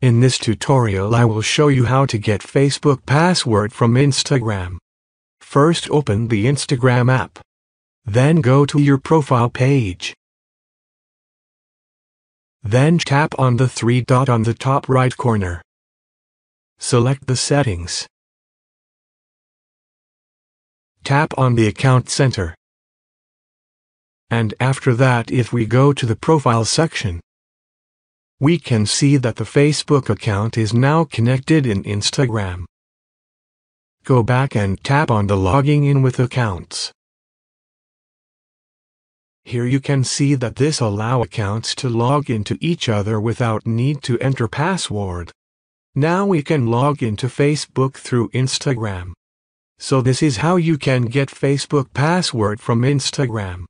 In this tutorial I will show you how to get Facebook password from Instagram. First open the Instagram app. Then go to your profile page. Then tap on the three dot on the top right corner. Select the settings. Tap on the account center. And after that, if we go to the profile section, we can see that the Facebook account is now connected in Instagram. Go back and tap on the logging in with accounts. Here you can see that this allows accounts to log into each other without need to enter password. Now we can log into Facebook through Instagram. So this is how you can get Facebook password from Instagram.